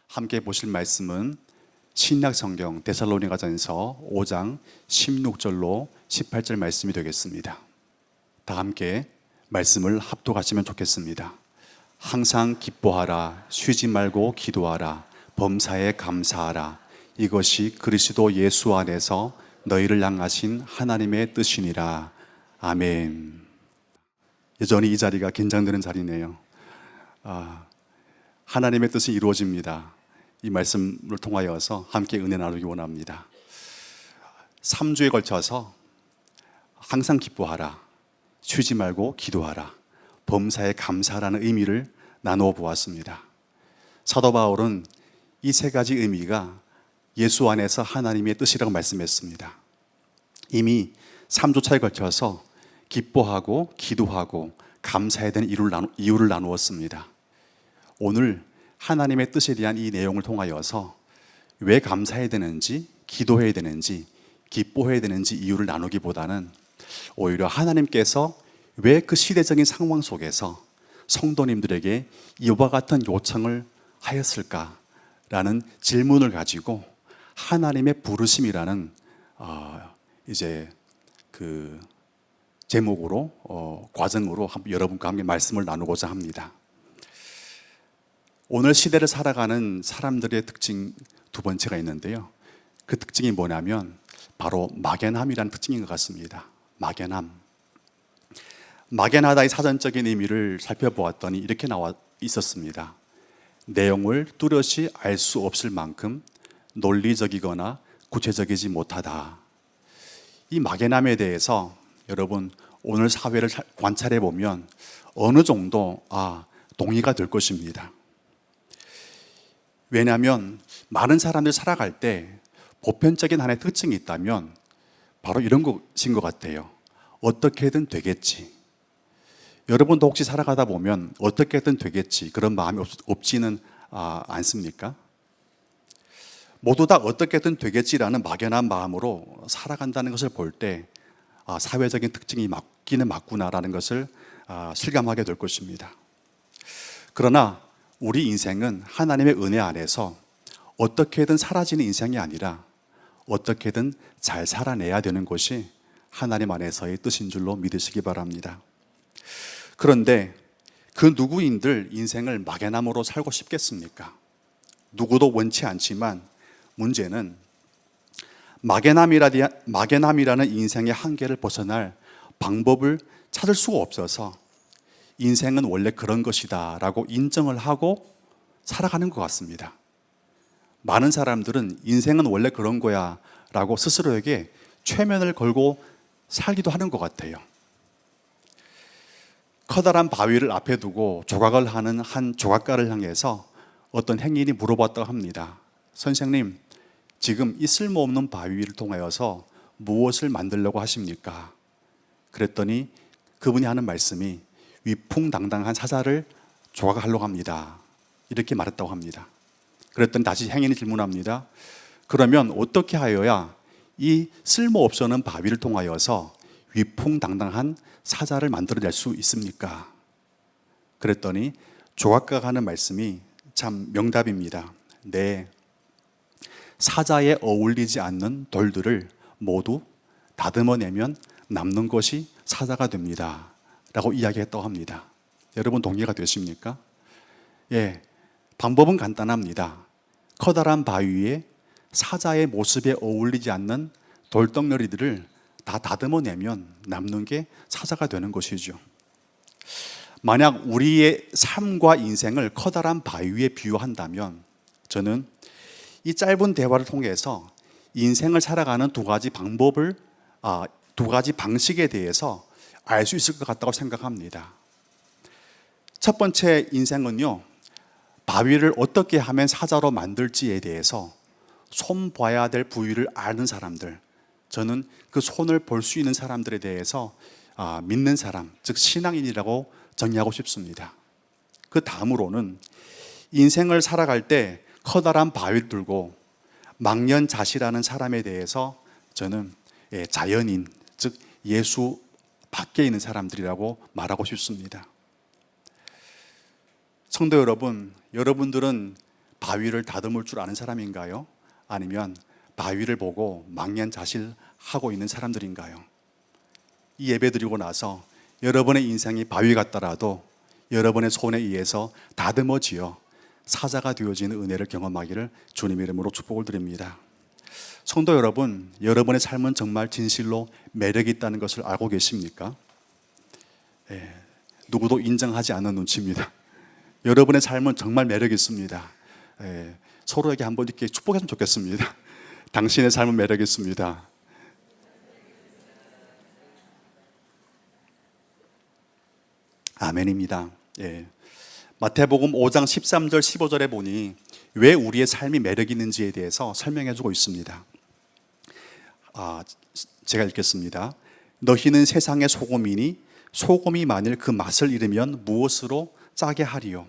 함께 보실 말씀은 신약 성경 데살로니가전서 5장 16절로 18절 말씀이 되겠습니다. 다 함께 말씀을 합독하시면 좋겠습니다. 항상 기뻐하라, 쉬지 말고 기도하라, 범사에 감사하라. 이것이 그리스도 예수 안에서 너희를 향하신 하나님의 뜻이니라. 아멘. 여전히 이 자리가 긴장되는 자리네요. 하나님의 뜻이 이루어집니다. 이 말씀을 통하여서 함께 은혜 나누기 원합니다. 3주에 걸쳐서 항상 기뻐하라, 쉬지 말고 기도하라, 범사에 감사하라는 의미를 나누어 보았습니다. 사도 바울은 이 세 가지 의미가 예수 안에서 하나님의 뜻이라고 말씀했습니다. 이미 3주차에 걸쳐서 기뻐하고 기도하고 감사해야 되는 이유를 나누었습니다. 오늘 하나님의 뜻에 대한 이 내용을 통하여서 왜 감사해야 되는지, 기도해야 되는지, 기뻐해야 되는지 이유를 나누기보다는 오히려 하나님께서 왜 그 시대적인 상황 속에서 성도님들에게 이와 같은 요청을 하였을까라는 질문을 가지고 하나님의 부르심이라는 그 제목으로 과정으로 여러분과 함께 말씀을 나누고자 합니다. 오늘 시대를 살아가는 사람들의 특징 두 번째가 있는데요. 그 특징이 뭐냐면 바로 막연함이라는 특징인 것 같습니다. 막연함. 막연하다의 사전적인 의미를 살펴보았더니 이렇게 나와 있었습니다. 내용을 뚜렷이 알 수 없을 만큼 논리적이거나 구체적이지 못하다. 이 막연함에 대해서 여러분 오늘 사회를 관찰해 보면 어느 정도 동의가 될 것입니다. 왜냐하면 많은 사람들이 살아갈 때 보편적인 하나의 특징이 있다면 바로 이런 것인 것 같아요. 어떻게든 되겠지. 여러분도 혹시 살아가다 보면 어떻게든 되겠지 그런 마음이 없지는 않습니까? 모두 다 어떻게든 되겠지라는 막연한 마음으로 살아간다는 것을 볼 때 사회적인 특징이 맞기는 맞구나라는 것을 실감하게 될 것입니다. 그러나 우리 인생은 하나님의 은혜 안에서 어떻게든 사라지는 인생이 아니라 어떻게든 잘 살아내야 되는 것이 하나님 안에서의 뜻인 줄로 믿으시기 바랍니다. 그런데 그 누구인들 인생을 막연함으로 살고 싶겠습니까? 누구도 원치 않지만 문제는 막연함이라는 인생의 한계를 벗어날 방법을 찾을 수가 없어서 인생은 원래 그런 것이다 라고 인정을 하고 살아가는 것 같습니다. 많은 사람들은 인생은 원래 그런 거야 라고 스스로에게 최면을 걸고 살기도 하는 것 같아요. 커다란 바위를 앞에 두고 조각을 하는 한 조각가를 향해서 어떤 행인이 물어봤다고 합니다. 선생님, 지금 이 쓸모없는 바위를 통하여서 무엇을 만들려고 하십니까? 그랬더니 그분이 하는 말씀이 위풍당당한 사자를 조각하려고 합니다. 이렇게 말했다고 합니다. 그랬더니 다시 행인이 질문합니다. 그러면 어떻게 하여야 이 쓸모없어는 바위를 통하여서 위풍당당한 사자를 만들어낼 수 있습니까? 그랬더니 조각가가 하는 말씀이 참 명답입니다. 네, 사자에 어울리지 않는 돌들을 모두 다듬어내면 남는 것이 사자가 됩니다 라고 이야기했다고 합니다. 여러분 동의가 되십니까? 예, 방법은 간단합니다. 커다란 바위에 사자의 모습에 어울리지 않는 돌덩어리들을 다 다듬어내면 남는 게 사자가 되는 것이죠. 만약 우리의 삶과 인생을 커다란 바위에 비유한다면 저는 이 짧은 대화를 통해서 인생을 살아가는 두 가지 방식에 대해서 알 수 있을 것 같다고 생각합니다. 첫 번째 인생은요, 바위를 어떻게 하면 사자로 만들지에 대해서 손 봐야 될 부위를 아는 사람들, 저는 그 손을 볼 수 있는 사람들에 대해서 믿는 사람, 즉 신앙인이라고 정의하고 싶습니다. 그 다음으로는 인생을 살아갈 때 커다란 바위를 들고 망연자실하는 사람에 대해서 저는 자연인, 즉 예수 밖에 있는 사람들이라고 말하고 싶습니다. 성도 여러분, 여러분들은 바위를 다듬을 줄 아는 사람인가요? 아니면 바위를 보고 망연자실하고 있는 사람들인가요? 이 예배 드리고 나서 여러분의 인생이 바위 같더라도 여러분의 손에 의해서 다듬어지어 사자가 되어지는 은혜를 경험하기를 주님의 이름으로 축복을 드립니다. 성도 여러분, 여러분의 삶은 정말 진실로 매력이 있다는 것을 알고 계십니까? 누구도 인정하지 않는 눈치입니다. 여러분의 삶은 정말 매력이 있습니다. 서로에게 한번 이렇게 축복했으면 좋겠습니다. 당신의 삶은 매력이 있습니다. 아멘입니다. 마태복음 5장 13절 15절에 보니 왜 우리의 삶이 매력 있는지에 대해서 설명해 주고 있습니다. 제가 읽겠습니다. 너희는 세상의 소금이니 소금이 만일 그 맛을 잃으면 무엇으로 짜게 하리요?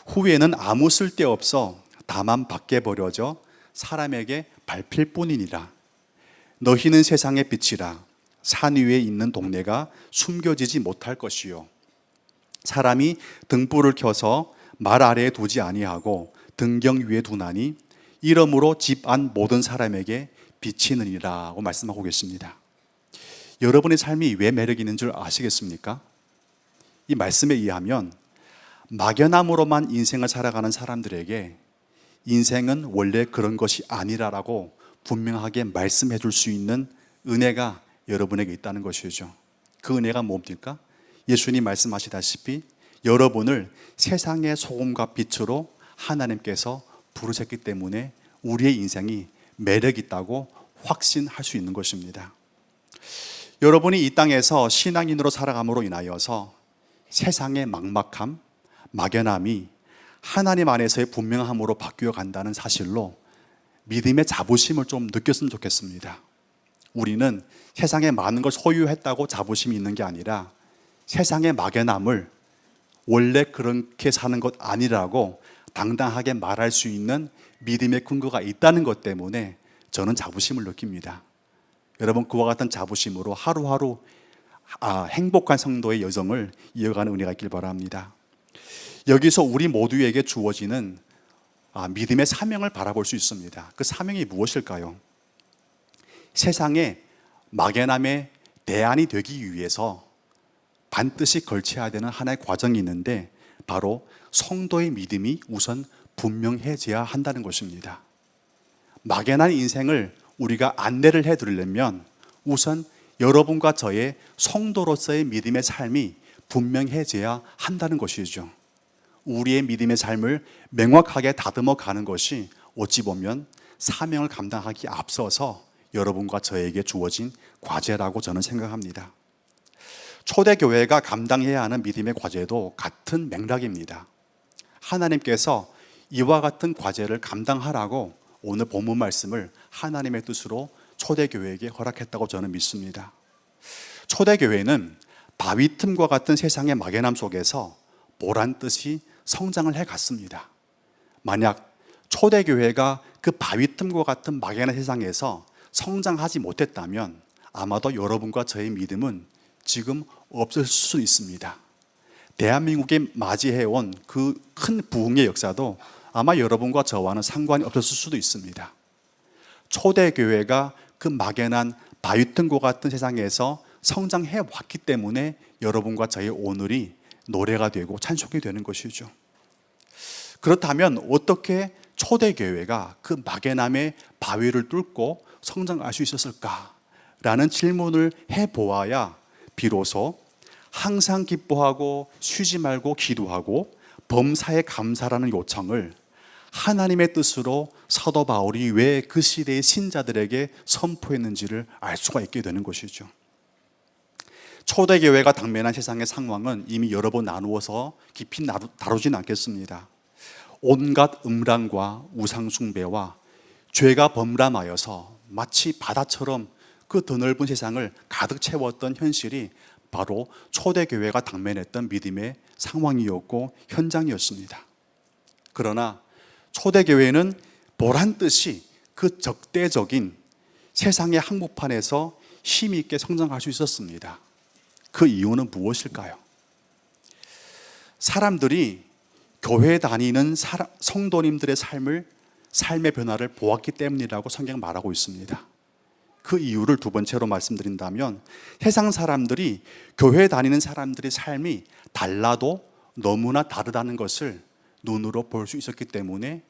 후에는 아무 쓸데없어 다만 밖에 버려져 사람에게 밟힐 뿐이니라. 너희는 세상의 빛이라. 산 위에 있는 동네가 숨겨지지 못할 것이요, 사람이 등불을 켜서 말 아래에 두지 아니하고 등경 위에 두나니 이러므로 집 안 모든 사람에게 비치느니라고 말씀하고 계십니다. 여러분의 삶이 왜 매력 있는 줄 아시겠습니까? 이 말씀에 의하면 막연함으로만 인생을 살아가는 사람들에게 인생은 원래 그런 것이 아니라라고 분명하게 말씀해 줄 수 있는 은혜가 여러분에게 있다는 것이죠. 그 은혜가 뭡니까? 예수님 말씀하시다시피 여러분을 세상의 소금과 빛으로 하나님께서 부르셨기 때문에 우리의 인생이 매력 있다고 확신할 수 있는 것입니다. 여러분이 이 땅에서 신앙인으로 살아감으로 인하여서 세상의 막막함, 막연함이 하나님 안에서의 분명함으로 바뀌어 간다는 사실로 믿음의 자부심을 좀 느꼈으면 좋겠습니다. 우리는 세상에 많은 걸 소유했다고 자부심이 있는 게 아니라 세상의 막연함을 원래 그렇게 사는 것 아니라고 당당하게 말할 수 있는 믿음의 근거가 있다는 것 때문에 저는 자부심을 느낍니다. 여러분, 그와 같은 자부심으로 하루하루 행복한 성도의 여정을 이어가는 은혜가 있길 바랍니다. 여기서 우리 모두에게 주어지는 믿음의 사명을 바라볼 수 있습니다. 그 사명이 무엇일까요? 세상의 막연함의 대안이 되기 위해서 반드시 걸쳐야 되는 하나의 과정이 있는데 바로 성도의 믿음이 우선 분명해져야 한다는 것입니다. 막연한 인생을 우리가 안내를 해드리려면 우선 여러분과 저의 성도로서의 믿음의 삶이 분명해져야 한다는 것이죠. 우리의 믿음의 삶을 명확하게 다듬어 가는 것이 어찌 보면 사명을 감당하기 앞서서 여러분과 저에게 주어진 과제라고 저는 생각합니다. 초대교회가 감당해야 하는 믿음의 과제도 같은 맥락입니다. 하나님께서 이와 같은 과제를 감당하라고 오늘 본문 말씀을 하나님의 뜻으로 초대교회에게 허락했다고 저는 믿습니다. 초대교회는 바위 틈과 같은 세상의 막연함 속에서 보란듯이 성장을 해갔습니다. 만약 초대교회가 그 바위 틈과 같은 막연한 세상에서 성장하지 못했다면 아마도 여러분과 저의 믿음은 지금 없을 수 있습니다. 대한민국에 맞이해온 그 큰 부흥의 역사도 아마 여러분과 저와는 상관이 없었을 수도 있습니다. 초대교회가 그 막연한 바위틈과 같은 세상에서 성장해 왔기 때문에 여러분과 저의 오늘이 노래가 되고 찬송이 되는 것이죠. 그렇다면 어떻게 초대교회가 그 막연함의 바위를 뚫고 성장할 수 있었을까라는 질문을 해보아야 비로소 항상 기뻐하고 쉬지 말고 기도하고 범사에 감사라는 요청을 하나님의 뜻으로 사도 바울이 왜 그 시대의 신자들에게 선포했는지를 알 수가 있게 되는 것이죠. 초대교회가 당면한 세상의 상황은 이미 여러 번 나누어서 깊이 다루지는 않겠습니다. 온갖 음란과 우상숭배와 죄가 범람하여서 마치 바다처럼 그 드넓은 세상을 가득 채웠던 현실이 바로 초대교회가 당면했던 믿음의 상황이었고 현장이었습니다. 그러나 초대교회는 보란듯이 그 적대적인 세상의 한복판에서 힘 있게 성장할 수 있었습니다. 그 이유는 무엇일까요? 사람들이 교회 다니는 성도님들의 삶의 변화를 보았기 때문이라고 성경 말하고 있습니다. 그 이유를 두 번째로 말씀드린다면, 세상 사람들이 교회 다니는 사람들의 삶이 달라도 너무나 다르다는 것을 눈으로 볼 수 있었기 때문에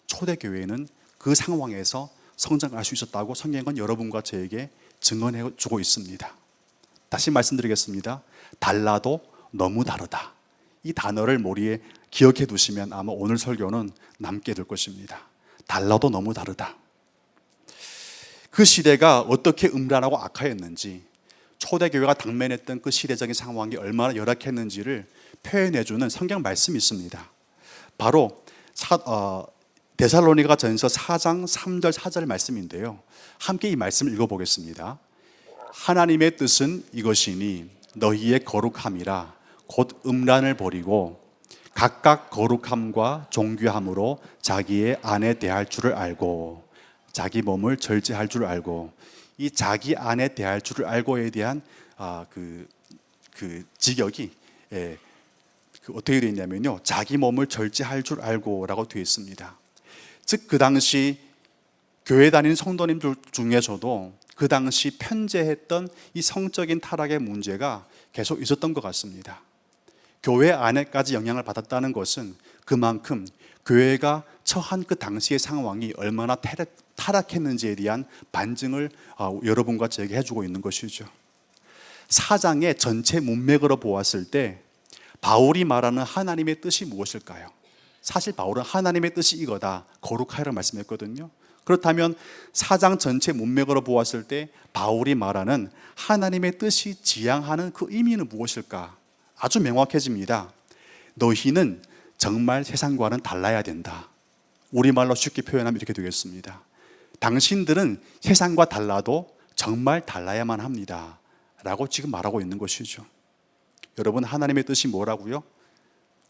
초대교회는 그 상황에서 성장할 수 있었다고 성경은 여러분과 저에게 증언해 주고 있습니다. 다시 말씀드리겠습니다. 달라도 너무 다르다. 이 단어를 머리에 기억해 두시면 아마 오늘 설교는 남게 될 것입니다. 달라도 너무 다르다. 그 시대가 어떻게 음란하고 악하였는지, 초대교회가 당면했던 그 시대적인 상황이 얼마나 열악했는지를 표현해주는 성경 말씀이 있습니다. 바로 데살로니가 전서 4장 3절 4절 말씀인데요, 함께 이 말씀을 읽어보겠습니다. 하나님의 뜻은 이것이니 너희의 거룩함이라 곧 음란을 버리고 각각 거룩함과 존귀함으로 자기의 아내 대할 줄을 알고 자기 몸을 절제할 줄 알고, 이 자기 아내 대할 줄을 알고에 대한 그 직역이 어떻게 되어 있냐면요, 자기 몸을 절제할 줄 알고라고 되어 있습니다. 즉 그 당시 교회 다니는 성도님들 중에서도 그 당시 편재했던 이 성적인 타락의 문제가 계속 있었던 것 같습니다. 교회 안에까지 영향을 받았다는 것은 그만큼 교회가 처한 그 당시의 상황이 얼마나 타락했는지에 대한 반증을 여러분과 저에게 해주고 있는 것이죠. 사장의 전체 문맥으로 보았을 때 바울이 말하는 하나님의 뜻이 무엇일까요? 사실 바울은 하나님의 뜻이 이거다, 거룩하여라 말씀했거든요. 그렇다면 사장 전체 문맥으로 보았을 때 바울이 말하는 하나님의 뜻이 지향하는 그 의미는 무엇일까? 아주 명확해집니다. 너희는 정말 세상과는 달라야 된다. 우리말로 쉽게 표현하면 이렇게 되겠습니다. 당신들은 세상과 달라도 정말 달라야만 합니다 라고 지금 말하고 있는 것이죠. 여러분, 하나님의 뜻이 뭐라고요?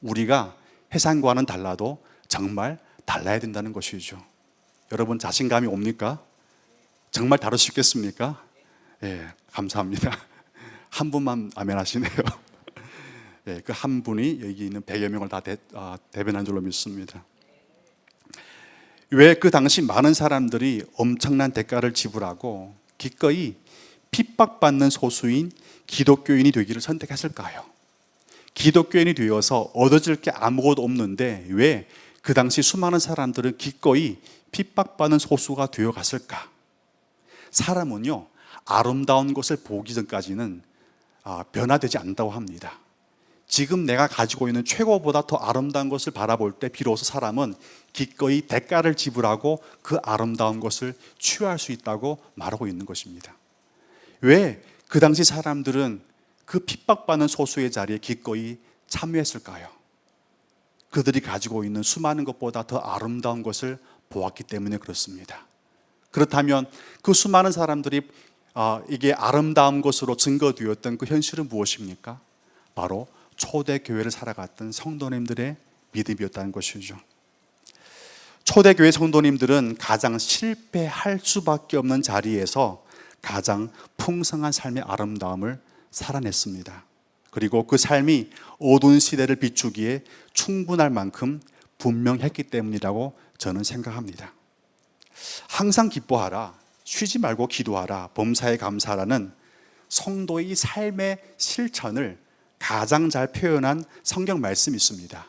우리가 세상과는 달라도 정말 달라야 된다는 것이죠. 여러분, 자신감이 옵니까? 정말 다루시겠습니까? 예, 감사합니다. 한 분만 아멘 하시네요. 예, 그 한 분이 여기 있는 100여 명을 다 대변한 줄로 믿습니다. 왜 그 당시 많은 사람들이 엄청난 대가를 지불하고 기꺼이 핍박받는 소수인 기독교인이 되기를 선택했을까요? 기독교인이 되어서 얻어질 게 아무것도 없는데 왜 그 당시 수많은 사람들은 기꺼이 핍박받는 소수가 되어 갔을까? 사람은요, 아름다운 것을 보기 전까지는 변화되지 않는다고 합니다. 지금 내가 가지고 있는 최고보다 더 아름다운 것을 바라볼 때 비로소 사람은 기꺼이 대가를 지불하고 그 아름다운 것을 취할 수 있다고 말하고 있는 것입니다. 왜 그 당시 사람들은 그 핍박받는 소수의 자리에 기꺼이 참여했을까요? 그들이 가지고 있는 수많은 것보다 더 아름다운 것을 보았기 때문에 그렇습니다. 그렇다면 그 수많은 사람들이 이게 아름다운 것으로 증거되었던 그 현실은 무엇입니까? 바로 초대교회를 살아갔던 성도님들의 믿음이었다는 것이죠. 초대교회 성도님들은 가장 실패할 수밖에 없는 자리에서 가장 풍성한 삶의 아름다움을 살아냈습니다. 그리고 그 삶이 어두운 시대를 비추기에 충분할 만큼 분명했기 때문이라고 저는 생각합니다. 항상 기뻐하라, 쉬지 말고 기도하라, 범사에 감사하라는 성도의 삶의 실천을 가장 잘 표현한 성경 말씀이 있습니다.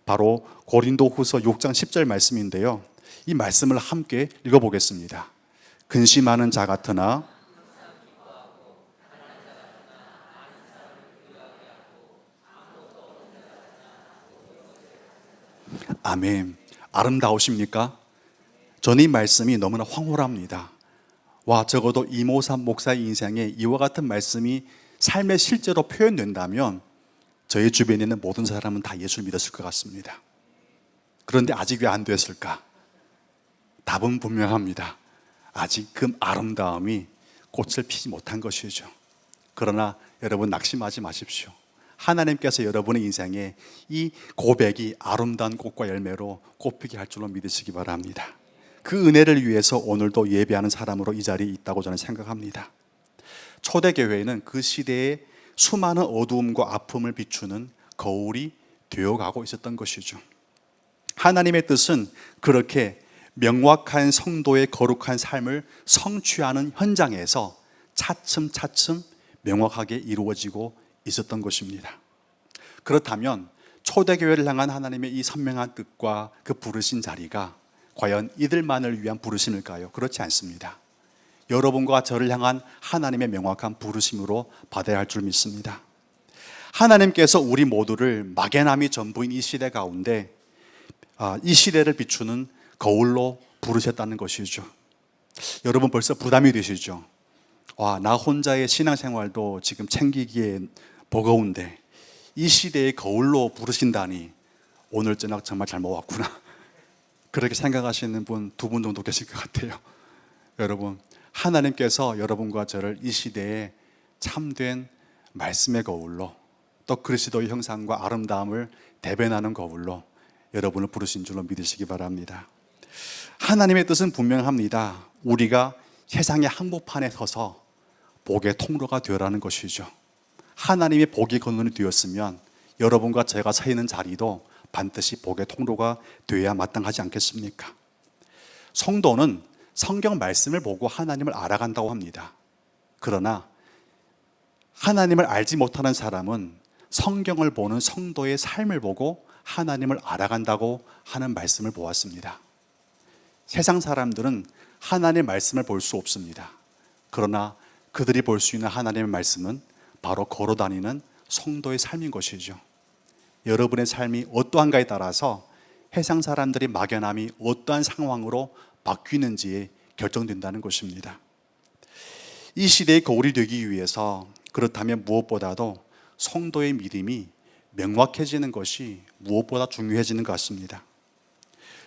바로 고린도후서 6장 10절 말씀인데요, 이 말씀을 함께 읽어보겠습니다. 근심하는 자 같으나 아멘. 아름다우십니까? 저는 이 말씀이 너무나 황홀합니다. 와, 적어도 이모삼 목사의 인생에 이와 같은 말씀이 삶의 실제로 표현된다면 저희 주변에 있는 모든 사람은 다 예수를 믿었을 것 같습니다. 그런데 아직 왜 안 됐을까? 답은 분명합니다. 아직 그 아름다움이 꽃을 피지 못한 것이죠. 그러나 여러분, 낙심하지 마십시오. 하나님께서 여러분의 인생에 이 고백이 아름다운 꽃과 열매로 꽃피게 할 줄로 믿으시기 바랍니다. 그 은혜를 위해서 오늘도 예배하는 사람으로 이 자리에 있다고 저는 생각합니다. 초대교회는 그 시대의 수많은 어두움과 아픔을 비추는 거울이 되어가고 있었던 것이죠. 하나님의 뜻은 그렇게 명확한 성도의 거룩한 삶을 성취하는 현장에서 차츰차츰 명확하게 이루어지고 있었던 것입니다. 그렇다면 초대교회를 향한 하나님의 이 선명한 뜻과 그 부르신 자리가 과연 이들만을 위한 부르심일까요? 그렇지 않습니다. 여러분과 저를 향한 하나님의 명확한 부르심으로 받아야 할 줄 믿습니다. 하나님께서 우리 모두를 막연함이 전부인 이 시대 가운데 이 시대를 비추는 거울로 부르셨다는 것이죠. 여러분 벌써 부담이 되시죠? 나 혼자의 신앙생활도 지금 챙기기에 버거운데 이 시대의 거울로 부르신다니 오늘 저녁 정말 잘못 왔구나. 그렇게 생각하시는 분 2분 정도 계실 것 같아요. 여러분, 하나님께서 여러분과 저를 이 시대에 참된 말씀의 거울로, 또 그리스도의 형상과 아름다움을 대변하는 거울로 여러분을 부르신 줄로 믿으시기 바랍니다. 하나님의 뜻은 분명합니다. 우리가 세상의 한복판에 서서 복의 통로가 되어라는 것이죠. 하나님의 복의 근원이 되었으면 여러분과 제가 서 있는 자리도 반드시 복의 통로가 되어야 마땅하지 않겠습니까? 성도는 성경 말씀을 보고 하나님을 알아간다고 합니다. 그러나 하나님을 알지 못하는 사람은 성경을 보는 성도의 삶을 보고 하나님을 알아간다고 하는 말씀을 보았습니다. 세상 사람들은 하나님의 말씀을 볼 수 없습니다. 그러나 그들이 볼 수 있는 하나님의 말씀은 바로 걸어다니는 성도의 삶인 것이죠. 여러분의 삶이 어떠한가에 따라서 세상 사람들의 막연함이 어떠한 상황으로 바뀌는지에 결정된다는 것입니다. 이 시대의 거울이 되기 위해서 그렇다면 무엇보다도 성도의 믿음이 명확해지는 것이 무엇보다 중요해지는 것 같습니다.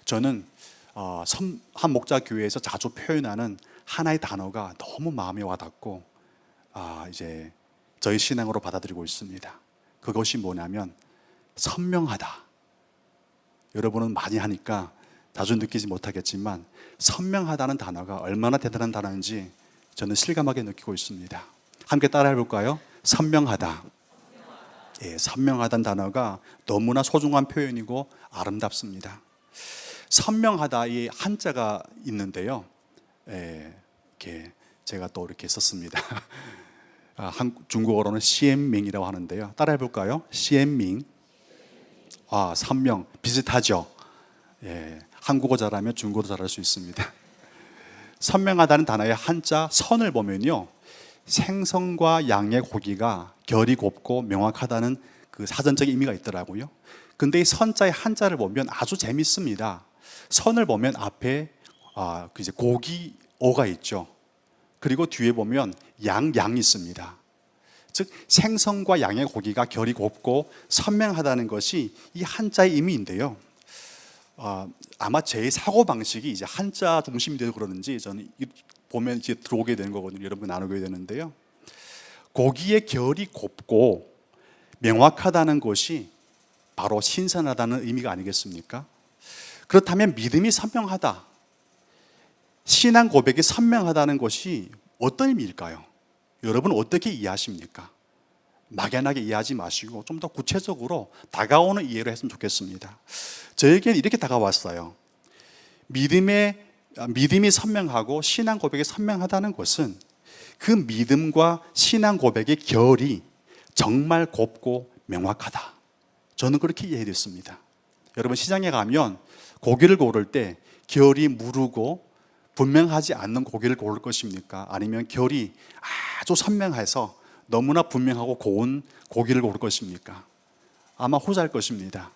저는 한 목자 교회에서 자주 표현하는 하나의 단어가 너무 마음에 와닿고 이제 저희 신앙으로 받아들이고 있습니다. 그것이 뭐냐면 선명하다. 여러분은 많이 하니까 자주 느끼지 못하겠지만 선명하다는 단어가 얼마나 대단한 단어인지 저는 실감하게 느끼고 있습니다. 함께 따라해 볼까요? 선명하다. 예, 선명하다는 단어가 너무나 소중한 표현이고 아름답습니다. 선명하다, 이 한자가 있는데요. 이렇게 제가 또 이렇게 썼습니다. 중국어로는 시엔밍이라고 하는데요. 따라해 볼까요? 시엔밍. 선명 비슷하죠. 예, 한국어 잘하면 중국어도 잘할 수 있습니다. 선명하다는 단어의 한자 선을 보면요, 생선과 양의 고기가 결이 곱고 명확하다는 그 사전적인 의미가 있더라고요. 근데 이 선자의 한자를 보면 아주 재밌습니다. 선을 보면 앞에 이제 고기 어가 있죠. 그리고 뒤에 보면 양이 있습니다. 즉 생선과 양의 고기가 결이 곱고 선명하다는 것이 이 한자의 의미인데요. 아마 제 사고 방식이 이제 한자 중심이 돼서 그러는지 저는 보면 이제 들어오게 되는 거거든요. 여러분 나누게 되는데요. 고기의 결이 곱고 명확하다는 것이 바로 신선하다는 의미가 아니겠습니까? 그렇다면 믿음이 선명하다, 신앙 고백이 선명하다는 것이 어떤 의미일까요? 여러분 어떻게 이해하십니까? 막연하게 이해하지 마시고 좀 더 구체적으로 다가오는 이해로 했으면 좋겠습니다. 저에게는 이렇게 다가왔어요. 믿음이 선명하고 신앙 고백이 선명하다는 것은 그 믿음과 신앙 고백의 결이 정말 곱고 명확하다. 저는 그렇게 이해됐습니다. 여러분 시장에 가면 고기를 고를 때 결이 무르고 분명하지 않는 고기를 고를 것입니까? 아니면 결이 아주 선명해서 너무나 분명하고 고운 고기를 고를 것입니까? 아마 후자일 것입니다.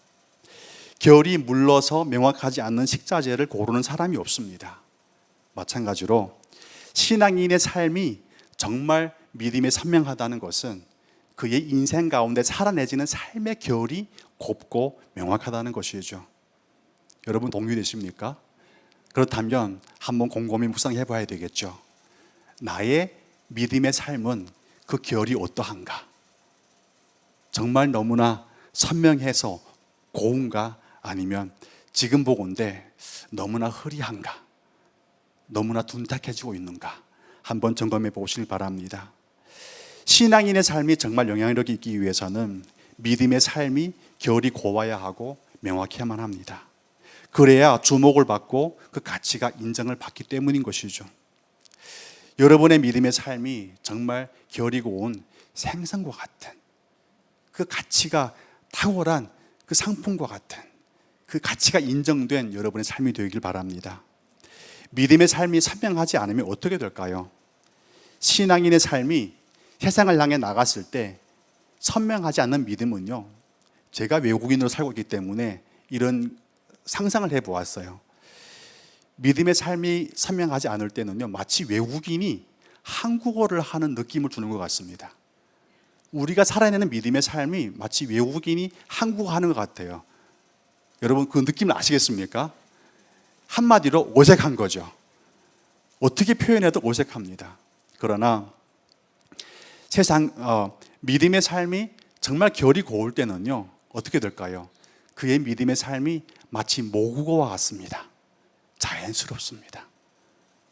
결이 물러서 명확하지 않는 식자재를 고르는 사람이 없습니다. 마찬가지로 신앙인의 삶이 정말 믿음에 선명하다는 것은 그의 인생 가운데 살아내지는 삶의 결이 곱고 명확하다는 것이죠. 여러분 동의되십니까? 그렇다면 한번 곰곰이 묵상해 봐야 되겠죠. 나의 믿음의 삶은 그 결이 어떠한가? 정말 너무나 선명해서 고운가? 아니면 지금 보건대 너무나 흐리한가? 너무나 둔탁해지고 있는가? 한번 점검해 보시길 바랍니다. 신앙인의 삶이 정말 영향력이 있기 위해서는 믿음의 삶이 결이 고와야 하고 명확해야만 합니다. 그래야 주목을 받고 그 가치가 인정을 받기 때문인 것이죠. 여러분의 믿음의 삶이 정말 겨리고 온 생선과 같은, 그 가치가 탁월한 그 상품과 같은, 그 가치가 인정된 여러분의 삶이 되길 바랍니다. 믿음의 삶이 선명하지 않으면 어떻게 될까요? 신앙인의 삶이 세상을 향해 나갔을 때 선명하지 않는 믿음은요, 제가 외국인으로 살고 있기 때문에 이런 상상을 해보았어요. 믿음의 삶이 선명하지 않을 때는요, 마치 외국인이 한국어를 하는 느낌을 주는 것 같습니다. 우리가 살아내는 믿음의 삶이 마치 외국인이 한국어 하는 것 같아요. 여러분 그 느낌을 아시겠습니까? 한마디로 어색한 거죠. 어떻게 표현해도 어색합니다. 그러나 믿음의 삶이 정말 결이 고울 때는요, 어떻게 될까요? 그의 믿음의 삶이 마치 모국어와 같습니다. 자연스럽습니다.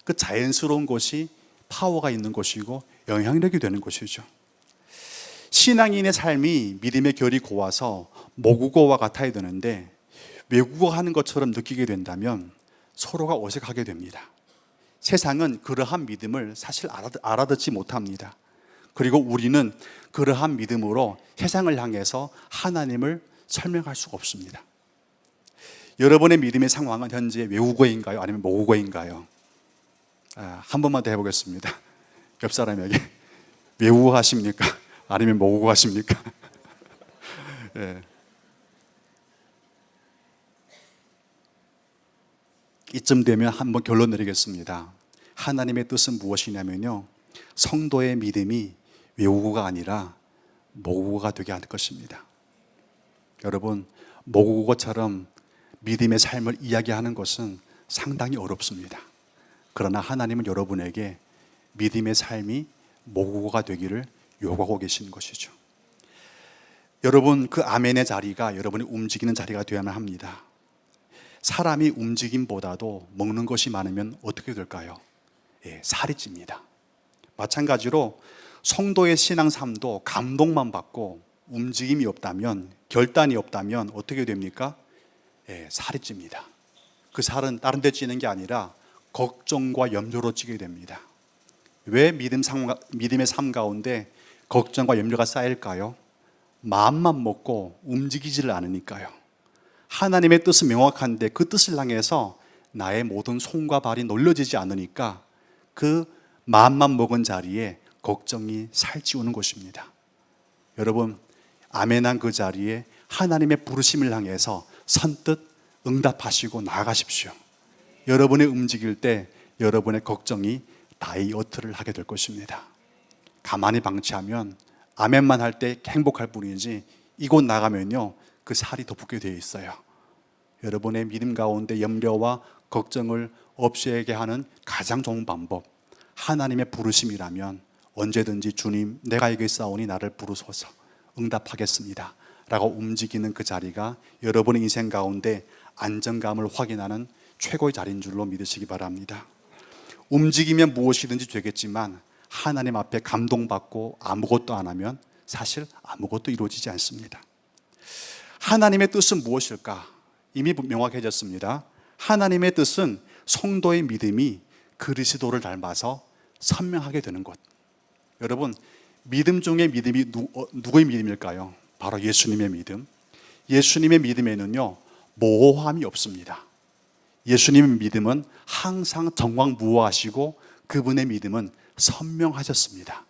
그 자연스러운 것이 파워가 있는 것이고 영향력이 되는 것이죠. 신앙인의 삶이 믿음의 결이 고와서 모국어와 같아야 되는데 외국어 하는 것처럼 느끼게 된다면 서로가 어색하게 됩니다. 세상은 그러한 믿음을 사실 알아듣지 못합니다. 그리고 우리는 그러한 믿음으로 세상을 향해서 하나님을 설명할 수가 없습니다. 여러분의 믿음의 상황은 현재 외국어인가요? 아니면 모국어인가요? 한 번만 더 해보겠습니다. 옆 사람에게 외국어 하십니까? 아니면 모국어 하십니까? 네. 이쯤 되면 한번 결론 내리겠습니다. 하나님의 뜻은 무엇이냐면요, 성도의 믿음이 외국어가 아니라 모국어가 되게 할 것입니다. 여러분, 모국어처럼 믿음의 삶을 이야기하는 것은 상당히 어렵습니다. 그러나 하나님은 여러분에게 믿음의 삶이 모국어가 되기를 요구하고 계시는 것이죠. 여러분, 그 아멘의 자리가 여러분이 움직이는 자리가 되어야만 합니다. 사람이 움직임보다도 먹는 것이 많으면 어떻게 될까요? 살이 찝니다. 마찬가지로 성도의 신앙 삶도 감동만 받고 움직임이 없다면, 결단이 없다면 어떻게 됩니까? 살이 찝니다. 그 살은 다른 데 찌는 게 아니라 걱정과 염려로 찌게 됩니다. 왜 믿음의 삶 가운데 걱정과 염려가 쌓일까요? 마음만 먹고 움직이지를 않으니까요. 하나님의 뜻은 명확한데 그 뜻을 향해서 나의 모든 손과 발이 놀려지지 않으니까 그 마음만 먹은 자리에 걱정이 살찌우는 것입니다. 여러분, 아멘한 그 자리에 하나님의 부르심을 향해서 선뜻 응답하시고 나아가십시오. 여러분이 움직일 때 여러분의 걱정이 다이어트를 하게 될 것입니다. 가만히 방치하면 아멘만 할 때 행복할 뿐이지 이곳 나가면요, 그 살이 더 붙게 되어 있어요. 여러분의 믿음 가운데 염려와 걱정을 없애게 하는 가장 좋은 방법, 하나님의 부르심이라면 언제든지 주님, 내가 이겠사오니 나를 부르소서, 응답하겠습니다 라고 움직이는 그 자리가 여러분의 인생 가운데 안정감을 확인하는 최고의 자리인 줄로 믿으시기 바랍니다. 움직이면 무엇이든지 되겠지만 하나님 앞에 감동받고 아무것도 안 하면 사실 아무것도 이루어지지 않습니다. 하나님의 뜻은 무엇일까? 이미 명확해졌습니다. 하나님의 뜻은 성도의 믿음이 그리스도를 닮아서 선명하게 되는 것. 여러분, 믿음 중에 믿음이 누구의 믿음일까요? 바로 예수님의 믿음. 예수님의 믿음에는요, 모호함이 없습니다. 예수님의 믿음은 항상 정확무오하시고 그분의 믿음은 선명하셨습니다.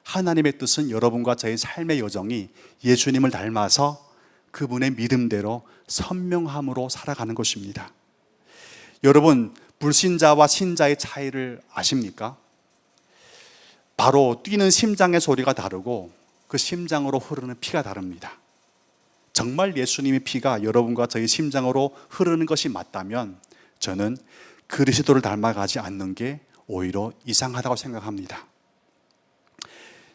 하나님의 뜻은 여러분과 저의 삶의 여정이 예수님을 닮아서 그분의 믿음대로 선명함으로 살아가는 것입니다. 여러분, 불신자와 신자의 차이를 아십니까? 바로 뛰는 심장의 소리가 다르고 그 심장으로 흐르는 피가 다릅니다. 정말 예수님의 피가 여러분과 저희 심장으로 흐르는 것이 맞다면 저는 그리스도를 닮아가지 않는 게 오히려 이상하다고 생각합니다.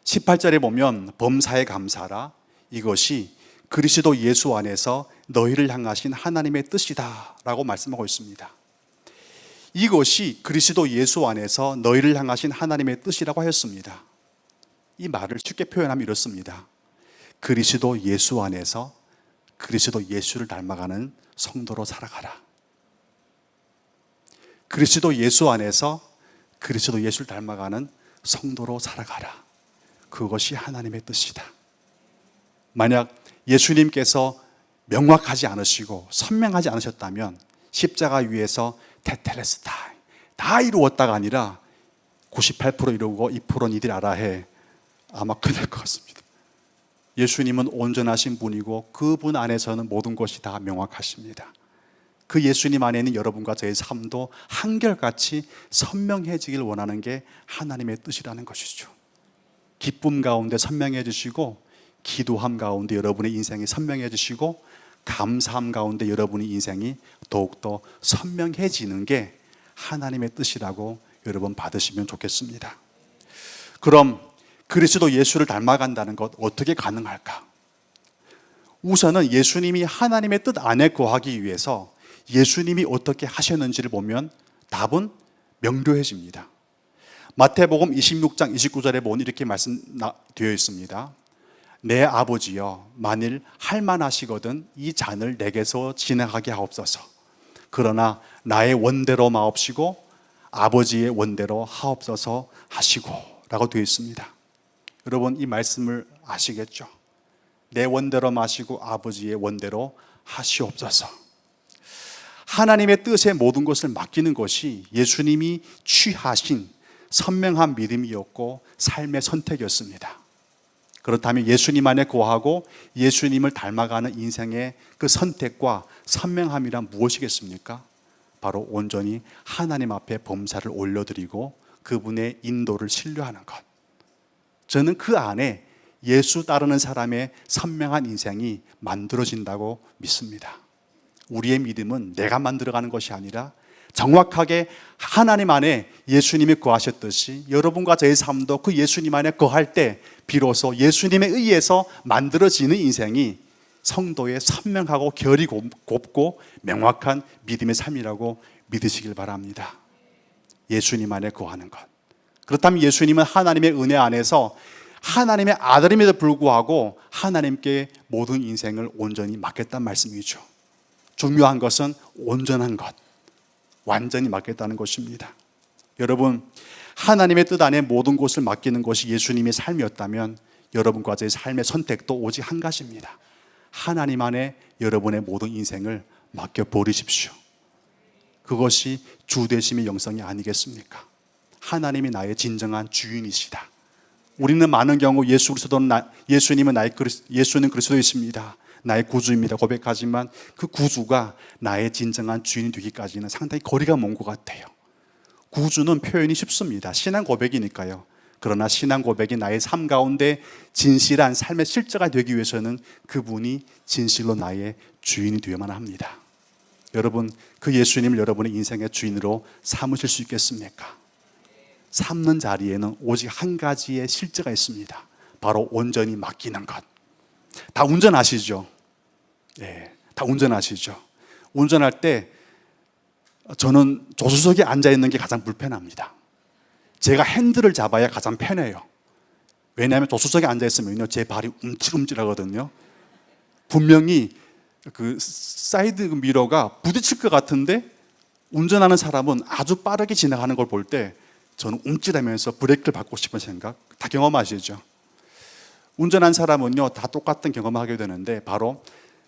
18절에 보면 범사에 감사라, 이것이 그리스도 예수 안에서 너희를 향하신 하나님의 뜻이다 라고 말씀하고 있습니다. 이것이 그리스도 예수 안에서 너희를 향하신 하나님의 뜻이라고 하였습니다. 이 말을 쉽게 표현하면 이렇습니다. 그리스도 예수 안에서 그리스도 예수를 닮아가는 성도로 살아가라. 그리스도 예수 안에서 그리스도 예수를 닮아가는 성도로 살아가라. 그것이 하나님의 뜻이다. 만약 예수님께서 명확하지 않으시고 선명하지 않으셨다면 십자가 위에서 테텔레스타이 다 이루었다가 아니라 98% 이루고 2%는 이들 알아 해. 아마 끝날 것 같습니다. 예수님은 온전하신 분이고 그분 안에서는 모든 것이 다 명확하십니다. 그 예수님 안에 있는 여러분과 저의 삶도 한결같이 선명해지길 원하는 게 하나님의 뜻이라는 것이죠. 기쁨 가운데 선명해지시고, 기도함 가운데 여러분의 인생이 선명해지시고, 감사함 가운데 여러분의 인생이 더욱더 선명해지는 게 하나님의 뜻이라고 여러분 받으시면 좋겠습니다. 그럼 그리스도 예수를 닮아간다는 것 어떻게 가능할까? 우선은 예수님이 하나님의 뜻 안에 거하기 위해서 예수님이 어떻게 하셨는지를 보면 답은 명료해집니다. 마태복음 26장 29절에 보면 이렇게 말씀되어 있습니다. 내 아버지여, 만일 할만하시거든 이 잔을 내게서 지나가게 하옵소서. 그러나 나의 원대로 마옵시고 아버지의 원대로 하옵소서 하시고 라고 되어 있습니다. 여러분 이 말씀을 아시겠죠? 내 원대로 마시고 아버지의 원대로 하시옵소서. 하나님의 뜻에 모든 것을 맡기는 것이 예수님이 취하신 선명한 믿음이었고 삶의 선택이었습니다. 그렇다면 예수님 안에 거하고 예수님을 닮아가는 인생의 그 선택과 선명함이란 무엇이겠습니까? 바로 온전히 하나님 앞에 범사를 올려드리고 그분의 인도를 신뢰하는 것. 저는 그 안에 예수 따르는 사람의 선명한 인생이 만들어진다고 믿습니다. 우리의 믿음은 내가 만들어가는 것이 아니라 정확하게 하나님 안에 예수님이 거하셨듯이 여러분과 저의 삶도 그 예수님 안에 거할 때 비로소 예수님에 의해서 만들어지는 인생이 성도의 선명하고 결이 곱고 명확한 믿음의 삶이라고 믿으시길 바랍니다. 예수님 안에 거하는 것. 그렇다면 예수님은 하나님의 은혜 안에서 하나님의 아들임에도 불구하고 하나님께 모든 인생을 온전히 맡겼단 말씀이죠. 중요한 것은 온전한 것, 완전히 맡겼다는 것입니다. 여러분, 하나님의 뜻 안에 모든 것을 맡기는 것이 예수님의 삶이었다면 여러분과 저의 삶의 선택도 오직 한 가지입니다. 하나님 안에 여러분의 모든 인생을 맡겨버리십시오. 그것이 주되심의 영성이 아니겠습니까? 하나님이 나의 진정한 주인이시다. 우리는 많은 경우 예수님은 예수는 그리스도이십니다, 나의 구주입니다 고백하지만 그 구주가 나의 진정한 주인이 되기까지는 상당히 거리가 먼 것 같아요. 구주는 표현이 쉽습니다. 신앙 고백이니까요. 그러나 신앙 고백이 나의 삶 가운데 진실한 삶의 실제가 되기 위해서는 그분이 진실로 나의 주인이 되어야만 합니다. 여러분, 그 예수님을 여러분의 인생의 주인으로 삼으실 수 있겠습니까? 삼는 자리에는 오직 한 가지의 실제가 있습니다. 바로 온전히 맡기는 것. 다 운전하시죠? 네, 다 운전하시죠? 운전할 때 저는 조수석에 앉아 있는 게 가장 불편합니다. 제가 핸들을 잡아야 가장 편해요. 왜냐하면 조수석에 앉아 있으면요, 제 발이 움찔움찔하거든요. 분명히 그 사이드 미러가 부딪힐 것 같은데 운전하는 사람은 아주 빠르게 지나가는 걸 볼 때 저는 움찔하면서 브레이크를 밟고 싶은 생각, 다 경험하시죠? 운전한 사람은요, 다 똑같은 경험을 하게 되는데 바로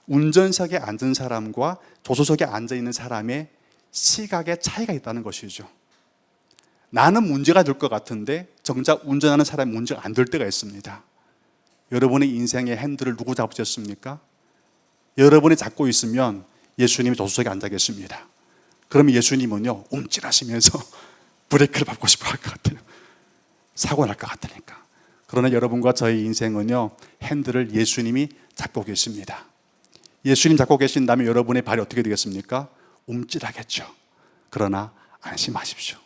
운전석에 앉은 사람과 조수석에 앉아 있는 사람의 시각의 차이가 있다는 것이죠. 나는 문제가 될 것 같은데 정작 운전하는 사람이 문제가 안 될 때가 있습니다. 여러분의 인생의 핸들을 누구 잡으셨습니까? 여러분이 잡고 있으면 예수님이 조수석에 앉아 계십니다. 그러면 예수님은요, 움찔하시면서 브레이크를 밟고 싶어 할 것 같아요. 사고 날 것 같으니까. 그러나 여러분과 저의 인생은요, 핸들을 예수님이 잡고 계십니다. 예수님 잡고 계신다면 여러분의 발이 어떻게 되겠습니까? 움찔하겠죠. 그러나 안심하십시오.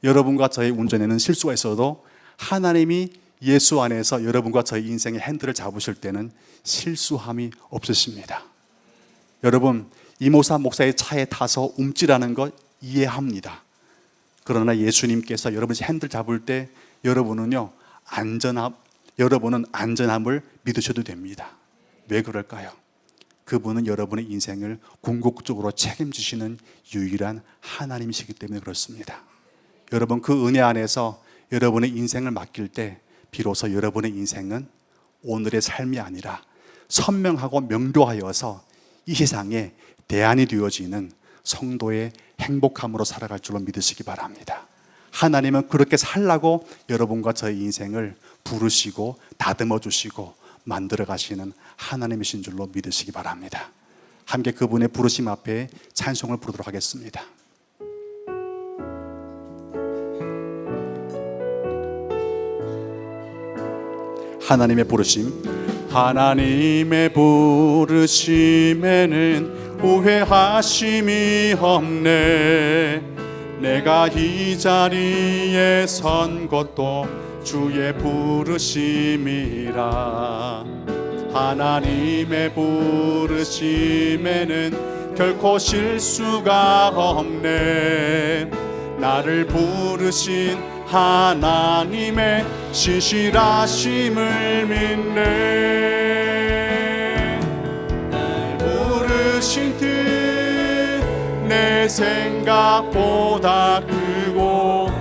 여러분과 저의 운전에는 실수가 있어도 하나님이 예수 안에서 여러분과 저의 인생의 핸들을 잡으실 때는 실수함이 없으십니다. 여러분, 이모사 목사의 차에 타서 움찔하는 것 이해합니다. 그러나 예수님께서 여러분이 핸들 잡을 때 여러분은 안전함을 믿으셔도 됩니다. 왜 그럴까요? 그분은 여러분의 인생을 궁극적으로 책임지시는 유일한 하나님이시기 때문에 그렇습니다. 여러분, 그 은혜 안에서 여러분의 인생을 맡길 때 비로소 여러분의 인생은 오늘의 삶이 아니라 선명하고 명료하여서 이 세상에 대안이 되어지는 성도의 행복함으로 살아갈 줄로 믿으시기 바랍니다. 하나님은 그렇게 살라고 여러분과 저의 인생을 부르시고 다듬어 주시고 만들어 가시는 하나님이신 줄로 믿으시기 바랍니다. 함께 그분의 부르심 앞에 찬송을 부르도록 하겠습니다. 하나님의 부르심. 하나님의 부르심에는 후회하심이 없네. 내가 이 자리에 선 것도 주의 부르심이라. 하나님의 부르심에는 결코 실수가 없네. 나를 부르신 하나님의 신실하심을 믿네. 날 부르신 뜻 내 생각보다 크고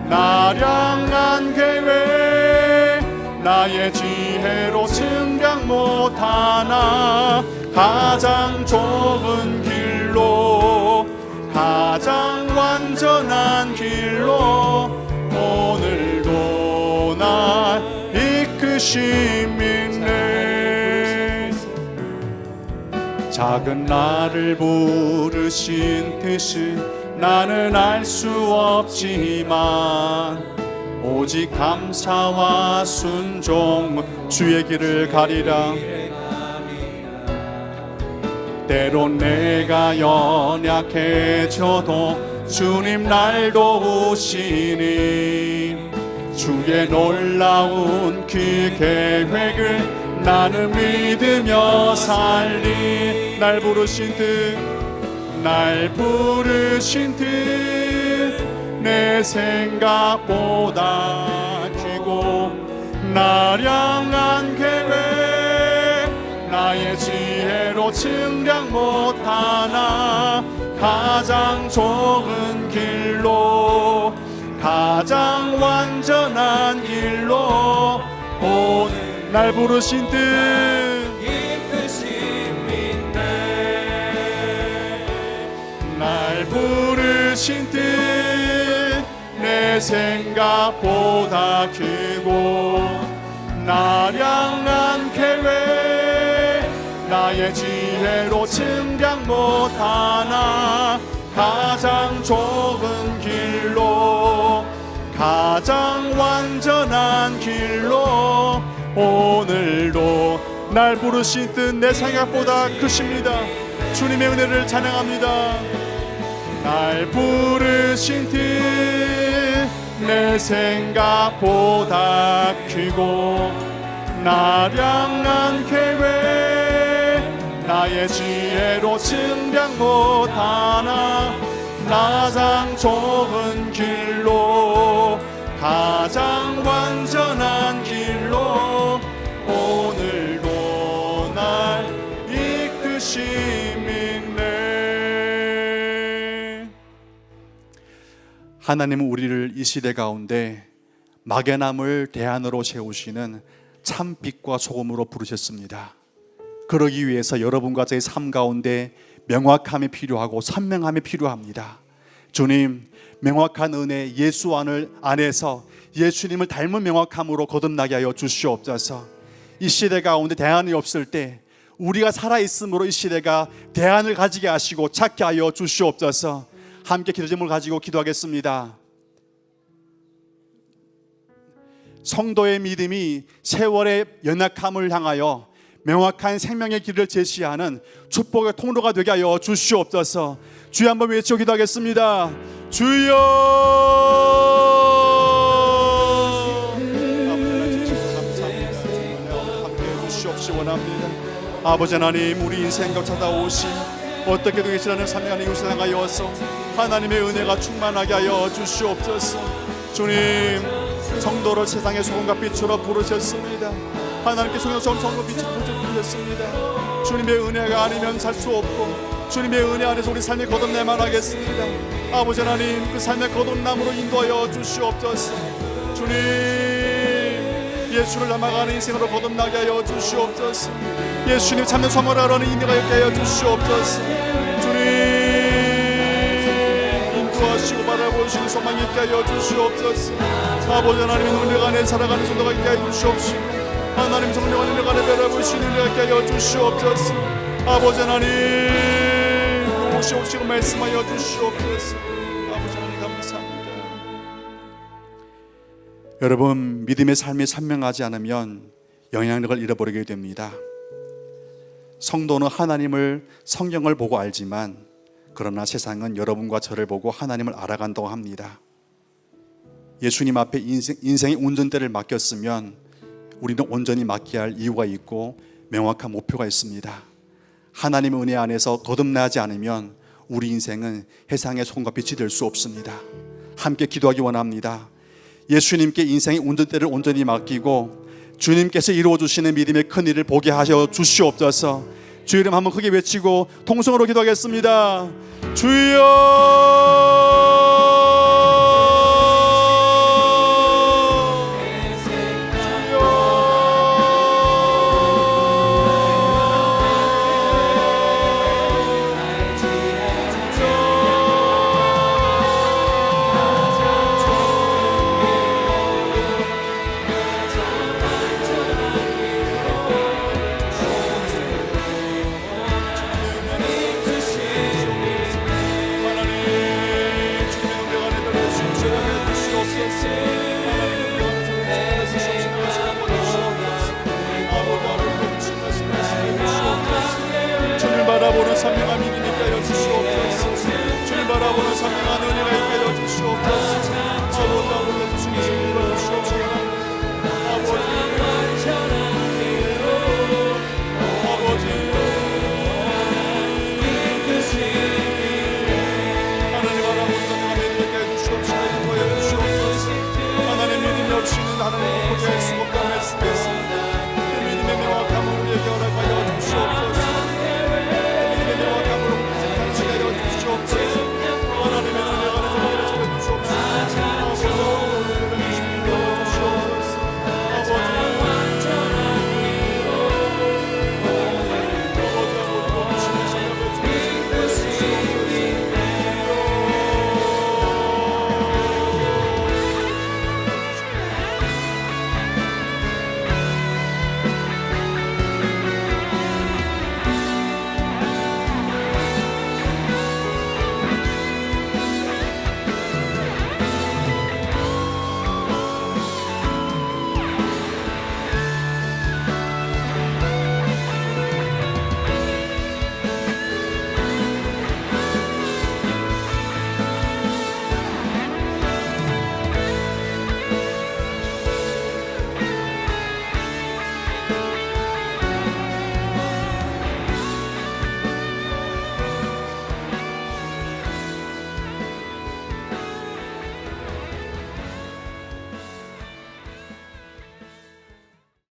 나량한 계획 나의 지혜로 측량 못하나 가장 좁은 길로 가장 완전한 길로 오늘도 날 이끄심이네. 작은 나를 부르신 뜻은 나는 알 수 없지만 오직 감사와 순종 주의 길을 가리라. 때론 내가 연약해져도 주님 날 도우시니 주의 놀라운 그 계획을 나는 믿으며 살리. 날 부르신 뜻 날 부르신 뜻 내 생각보다 크고 나량한 계획 나의 지혜로 측량 못하나 가장 좁은 길로 가장 완전한 길로 오늘 날 부르신 뜻 날 부르신 뜻 내 생각보다 크고 나량한 계획 나의 지혜로 측량 못하나 가장 좁은 길로 가장 완전한 길로 오늘도 날 부르신 뜻 내 생각보다 크십니다. 주님의 은혜를 찬양합니다. 날 부르신 뜻 내 생각보다 크고 나량한 계획 나의 지혜로 측량 못하나 가장 좁은 길로 가장 완전한 길로 오늘도 날 이끄심이네. 하나님은 우리를 이 시대 가운데 막연함을 대안으로 세우시는 참 빛과 소금으로 부르셨습니다. 그러기 위해서 여러분과 저의 삶 가운데 명확함이 필요하고 선명함이 필요합니다. 주님, 명확한 은혜 예수 안에서 예수님을 닮은 명확함으로 거듭나게 하여 주시옵소서. 이 시대 가운데 대안이 없을 때 우리가 살아있음으로 이 시대가 대안을 가지게 하시고 찾게 하여 주시옵소서. 함께 기도 제목을 가지고 기도하겠습니다. 성도의 믿음이 세월의 연약함을 향하여 명확한 생명의 길을 제시하는 축복의 통로가 되게 하여 주시옵소서. 주여 한번 외쳐 기도하겠습니다. 주여. 함께 해주시옵시 원합니다. 아버지 하나님, 우리 인생과 찾아오신 어떻게든 계신 하나님 삼위하나님 이곳에 향하여서 하나님의 은혜가 충만하게 하여 주시옵소서. 주님, 성도를 세상의 소금과 빛으로 부르셨습니다. 하나님께 성령 성로 빛을 부르셨습니다. 주님의 은혜가 아니면 살 수 없고 주님의 은혜 안에서 우리 삶이 거듭내만 하겠습니다. 아버지 하나님, 그 삶의 거듭남으로 인도하여 주시옵소서. 주님, 예수를 닮아가는 인생으로 거듭나게 하여 주시옵소서. 예수님 참된 선물하라는 인내가 있게 하여 주시옵소서. 주님, 인도하시고 바라보시는 소망이 있게 하여 주시옵소서. 아버지 하나님, 은혜가 안에 살아가는 성도가 있게 하여 주시옵시고, 하나님 성령 은혜가 안에 바라보시는 은혜가 있게 하여 주시옵소서. 아버지 하나님, 오시옵시고 말씀하여 주시옵소서. 아버지 하나님 감사합니다. 여러분, 믿음의 삶이 선명하지 않으면 영향력을 잃어버리게 됩니다. 성도는 하나님을, 성경을 보고 알지만, 그러나 세상은 여러분과 저를 보고 하나님을 알아간다고 합니다. 예수님 앞에 인생의 운전대를 맡겼으면 우리는 온전히 맡겨야 할 이유가 있고 명확한 목표가 있습니다. 하나님의 은혜 안에서 거듭나지 않으면 우리 인생은 세상의 손과 빛이 될 수 없습니다. 함께 기도하기 원합니다. 예수님께 인생의 운전대를 온전히 맡기고 주님께서 이루어주시는 믿음의 큰 일을 보게 하셔 주시옵소서. 주 이름 한번 크게 외치고 통성으로 기도하겠습니다. 주여, 주님 바라보는 선명한 믿음이 있게 하여 주시옵소서. 주님 바라보는 선명한